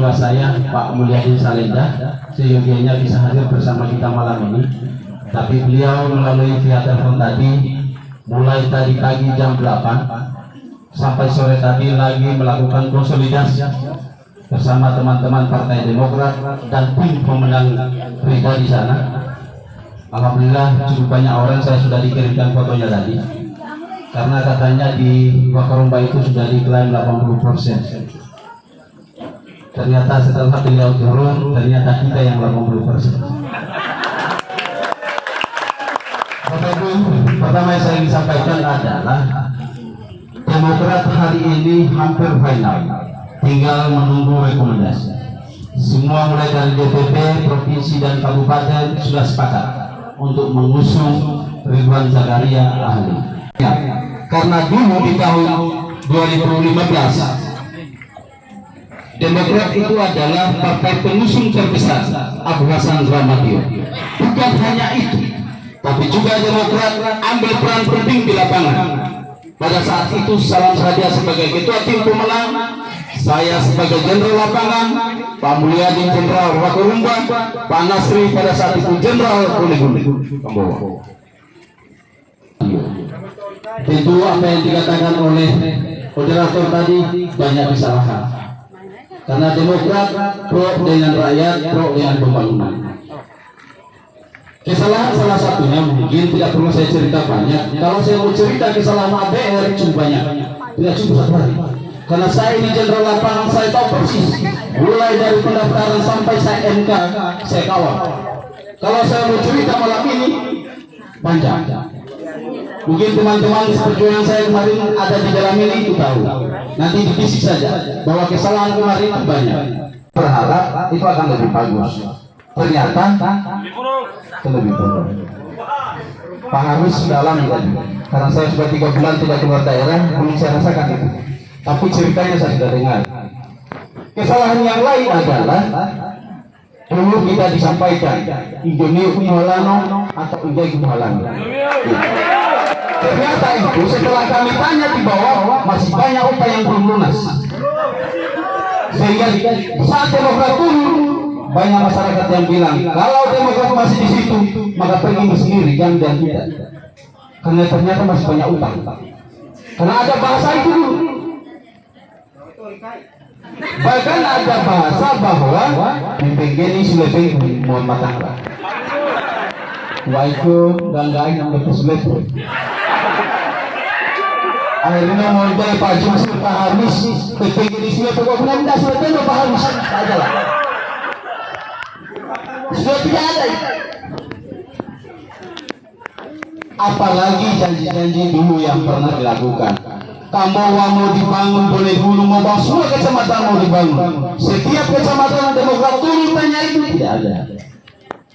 tua saya Pak Mulyadi Salenda seyogianya bisa hadir bersama kita malam ini, tapi beliau melalui via telepon tadi mulai tadi pagi jam 8 sampai sore tadi lagi melakukan konsolidasi bersama teman-teman Partai Demokrat dan tim pemenang Rida di sana. Alhamdulillah cukup banyak orang, saya sudah dikirimkan fotonya tadi, karena katanya di Wakarumba itu sudah diklaim 80%. Ternyata setelah beliau turun, ternyata kita yang 80%. Bapak Ibu, pertama yang saya ingin sampaikan adalah Demokrat hari ini hampir final, tinggal menunggu rekomendasi. Semua mulai dari DPP, provinsi dan kabupaten sudah sepakat untuk mengusung Ridwan Zakaria ahli. Ya, karena dulu di tahun 2015 Demokrat itu adalah partai pengusung terbesar Abu Hasan Ramadio. Bukan hanya itu, tapi juga Demokrat ambil peran penting di lapangan. Pada saat itu salam saya sebagai ketua tim pemenang, saya sebagai jenderal lapangan, Pak Mulyadi jenderal Wakarumba, Pak Nasri pada saat itu jenderal Kuligun Kambowa. Itu apa yang dikatakan oleh moderator tadi banyak kesalahan. Karena Demokrat pro dengan rakyat, pro dengan pembangunan. Kesalahan salah satunya mungkin tidak perlu saya cerita banyak. Kalau saya mau cerita kesalahan ABR cukup banyak, tidak cukup satu hari. Karena saya ini jenderal lapangan, saya tahu persis. Mulai dari pendaftaran sampai saya MK, saya kawal. Kalau saya mau cerita malam ini panjang. Mungkin teman-teman seperjuangan saya kemarin ada di dalam ini itu tahu. Nanti dibisik saja bahwa kesalahan kemarin itu banyak. Berharap itu akan lebih bagus. Ternyata itu lebih buruk. Pak Hamis sudah alami tadi. Karena saya sudah 3 bulan tidak keluar daerah, belum saya rasakan itu. Tapi ceritanya saya sudah dengar. Kesalahan yang lain adalah dulu kita disampaikan Indonesia Kumalano atau Indonesia Kumalano. Ternyata itu setelah kami tanya di bawah masih banyak upaya yang belum lunas. Sehingga saat Demokrat turun, banyak masyarakat yang bilang kalau Demokrat masih di situ maka pergi sendiri, jangan dan tidak. Karena ternyata masih banyak utang. Karena ada bahasa itu dulu. Bahkan ada bahasa bahwa mempengeni sulepeng Muhammad Ahmad. Waiku ganggain yang berkesulit. Akhirnya mau dari Pak Jumsir Pak Hamis mempengeni sulepeng Muhammad Ahmad sudah Pak Hamis saja lah. Sudah tidak ada. Apalagi janji-janji dulu yang pernah dilakukan. Kambowa mau dibangun, boleh dulu mau bangun, semua kecamatan mau dibangun. Setiap kecamatan Demokrat turun tanya itu tidak ada,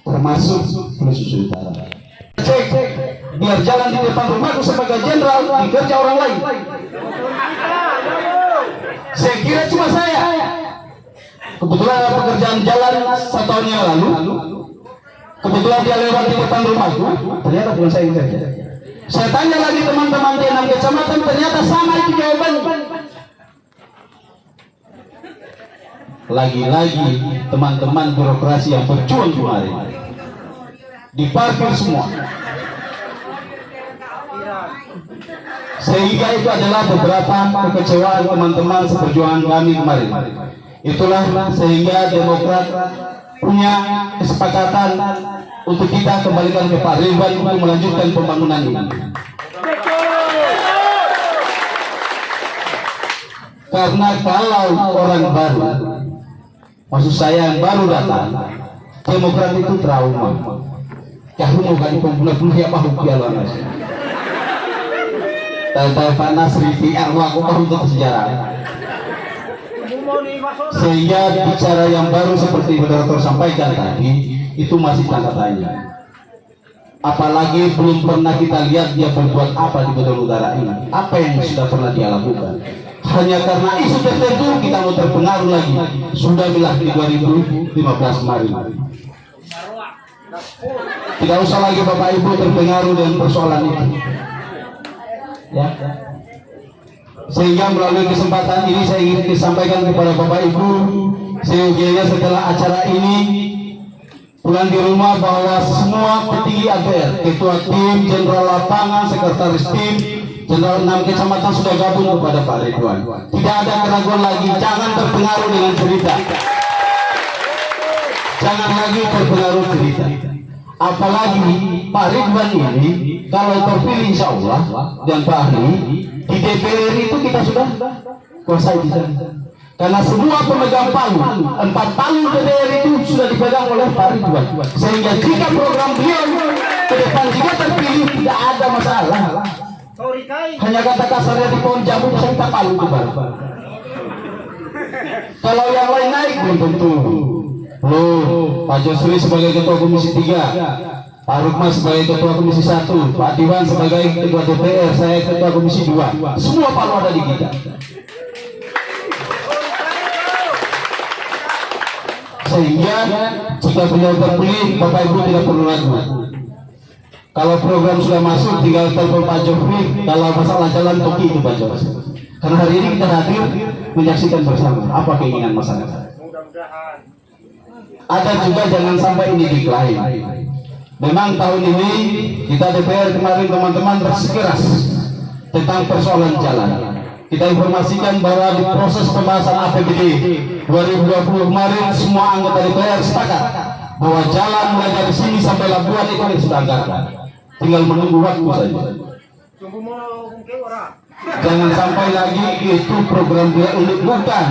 termasuk Sulawesi Utara. Cek, biar jalan di depan rumahku sebagai jenderal dikerja orang lain. Saya kira cuma saya. Kebetulan ada pekerjaan jalan 1 tahun yang lalu. Kebetulan dia lewat di depan rumahku, ternyata bukan saya yang kerja. Saya tanya lagi teman-teman di 6 kecamatan, ternyata sama itu jawabannya. Lagi-lagi teman-teman birokrasi yang berjuang kemarin diparkir semua. Sehingga itu adalah beberapa kekecewaan teman-teman seperjuangan kami kemarin. Itulah sehingga Demokrat punya kesepakatan untuk kita kembalikan ke Pak Ridwan untuk melanjutkan pembangunan ini. Karena kalau orang baru, maksud saya yang baru datang, Demokrat itu trauma. Kamu mau ganti pembunuh ya Pak Hukialan. Tentang Pak Nasri PR aku untuk sejarah. Sehingga bicara yang baru seperti moderator sampaikan tadi itu masih tanda tanya. Apalagi belum pernah kita lihat dia berbuat apa di Botol Utara ini. Apa yang sudah pernah dia lakukan? Hanya karena isu tertentu kita mau terpengaruh lagi. Sudah bilang di 2015 kemarin. Tidak usah lagi Bapak Ibu terpengaruh dengan persoalan itu. Ya. Sehingga melalui kesempatan ini saya ingin disampaikan kepada Bapak Ibu sehingga setelah acara ini pulang di rumah bahwa semua petinggi APR, ketua tim, jenderal lapangan, sekretaris tim, jenderal 6 kecamatan sudah gabung kepada Pak Ridwan. Tidak ada keraguan lagi, jangan terpengaruh dengan cerita. Jangan lagi terpengaruh cerita. Apalagi Pak Ridwan ini kalau terpilih insya Allah dan Pak Ahli di DPR itu kita sudah kuasai di sana. Karena semua pemegang palu, 4 palu DPR itu sudah dipegang oleh Pak Ridwan. Sehingga jika program beliau ke depan jika terpilih tidak ada masalah. Hanya kata kasarnya di pohon jambu bisa kita palu kembali. Kalau yang lain naik belum tentu. Loh, Pak Josri sebagai ketua komisi 3, Pak Rukma sebagai ketua komisi 1, Pak Diwan sebagai ketua DPR, saya ketua komisi 2. Semua palu ada di kita. Sehingga jika beliau terpilih, Bapak Ibu tidak perlu ragu. Kalau program sudah masuk, tinggal telepon Pak Jofri. Kalau masalah jalan, toki itu Pak Jofri. Karena hari ini kita hadir menyaksikan bersama apa keinginan masyarakat. Ada juga jangan sampai ini diklaim. Memang tahun ini kita DPR kemarin teman-teman bersikeras tentang persoalan jalan. Kita informasikan bahwa di proses pembahasan APBD 2020 kemarin semua anggota DPR sepakat bahwa jalan mulai dari sini sampai Labuan itu sudah anggarkan. Tinggal menunggu waktu saja. Jangan sampai lagi itu program dia unik, bukan.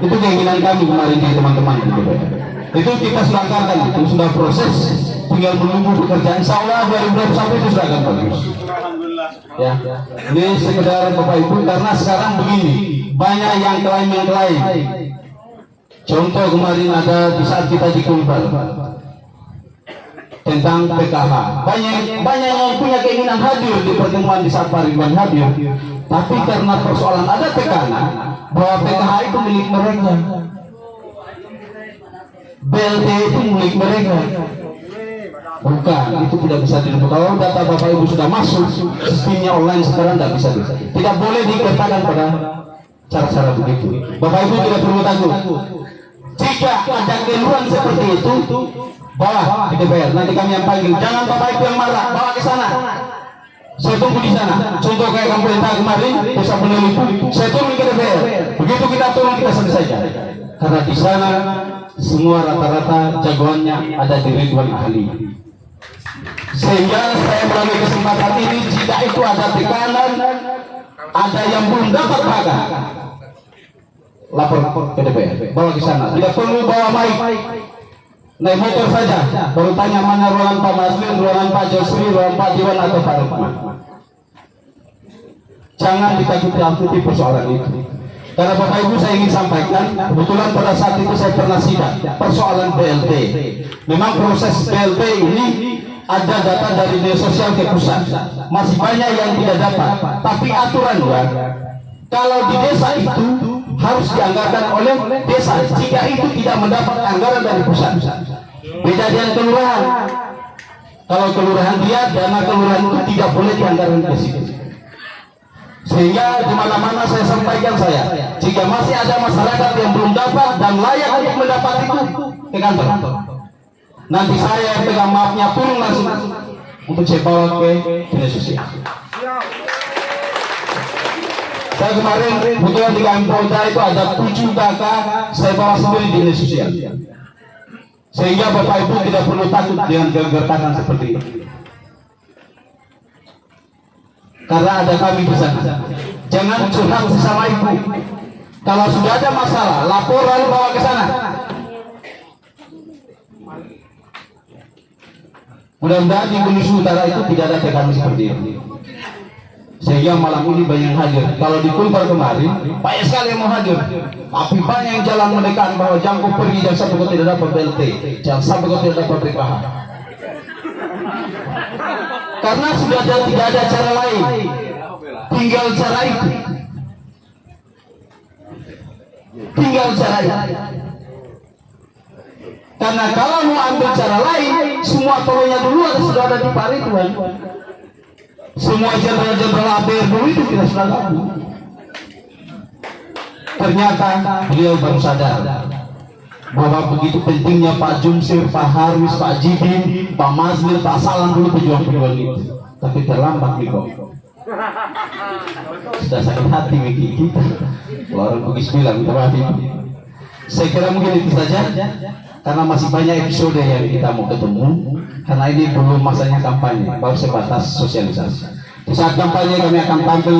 Itu keinginan kami kemarin di teman-teman di DPR. Itu kita sudah anggarkan, itu sudah proses. Tinggal menunggu pekerjaan. Insya Allah 2021 itu sudah akan bagus. Ya, ini sekedar Bapak Ibu karena sekarang begini banyak yang klaim. Contoh kemarin ada di saat kita di Kulbar tentang PKH, banyak yang punya keinginan hadir di pertemuan di saat Pak Ridwan hadir, tapi karena persoalan ada tekanan bahwa PKH itu milik mereka, BLT itu milik mereka. Bukan, itu tidak bisa direbut. Kalau data Bapak Ibu sudah masuk, sistemnya online sekarang tidak bisa. Tidak boleh dikatakan pada cara-cara begitu. Bapak Ibu tidak perlu takut. Jika ada keluhan seperti itu, bawa ke DPR. Nanti kami yang panggil. Jangan Bapak Ibu yang marah, bawa ke sana. Saya tunggu di sana. Contoh kayak pemerintah kemarin, bisa peneliti. Saya turun ke DPR. Begitu kita turun kita selesaikan. Karena di sana semua rata-rata jagoannya ada di Ridwan Ahli. Sehingga saya melalui kesempatan ini, jika itu ada tekanan, ada yang belum dapat pagar, lapor ke DPR, bawa ke sana. Tidak perlu bawa mic, naik motor saja, baru tanya mana ruangan Pak Maslin, ruangan Pak Josri, ruangan Pak Diwan atau Pak Rukman. Jangan ditakuti persoalan itu. Karena Bapak Ibu saya ingin sampaikan, kebetulan pada saat itu saya pernah sidang persoalan BLT. Memang proses BLT ini ada data dari dinas sosial ke pusat, masih banyak yang tidak dapat. Tapi aturan kalau di desa itu harus dianggarkan oleh desa. Jika itu tidak mendapat anggaran dari pusat, beda dengan kelurahan. Kalau kelurahan dia dana kelurahan itu tidak boleh dianggarkan ke situ. Sehingga di mana-mana saya sampaikan jika masih ada masyarakat yang belum dapat dan layak untuk mendapat itu ke kantor. Nanti saya pegang maafnya turun langsung untuk saya bawa ke dinas sosial. Saya kemarin kebetulan di Kampolda itu ada 7 kakak, saya bawa sendiri di dinas sosial. Sehingga Bapak Ibu tidak perlu takut dengan gertakan seperti itu. Karena ada kami di sana. Jangan curhat sesama ibu. Kalau sudah ada masalah, lapor lalu bawa ke sana. Mudah-mudahan di Indonesia Utara itu tidak ada tekanan seperti itu. Sehingga malam ini banyak yang hadir. Kalau di Kulbar kemarin, banyak sekali yang mau hadir. Tapi banyak yang jalan menekan bahwa jangan kau pergi, jangan sampai kau tidak dapat BLT, jangan sampai kau tidak dapat PKH. Karena sudah tidak ada cara lain, tinggal cara itu, Karena kalau mau ambil cara lain, semua tolongnya dulu sudah ada di Pak Ridwan. Semua jenderal-jenderal APR dulu itu kita sudah tahu. Ternyata beliau baru sadar bahwa begitu pentingnya Pak Jumsir, Pak Haris, Pak Jibin, Pak Mazlil, Pak Salam dulu pejuang-pejuang itu. Tapi terlambat nih kok. Sudah sakit hati bagi kita. Orang Bugis bilang, saya kira mungkin itu saja, karena masih banyak episode yang kita mau ketemu. Karena ini belum masanya kampanye, baru sebatas sosialisasi. Di saat kampanye kami akan tampil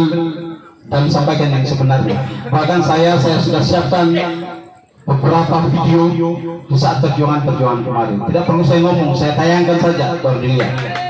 dan sampaikan yang sebenarnya. Bahkan saya sudah siapkan beberapa video di saat perjuangan kemarin. Tidak perlu saya ngomong, saya tayangkan saja, baru dilihat.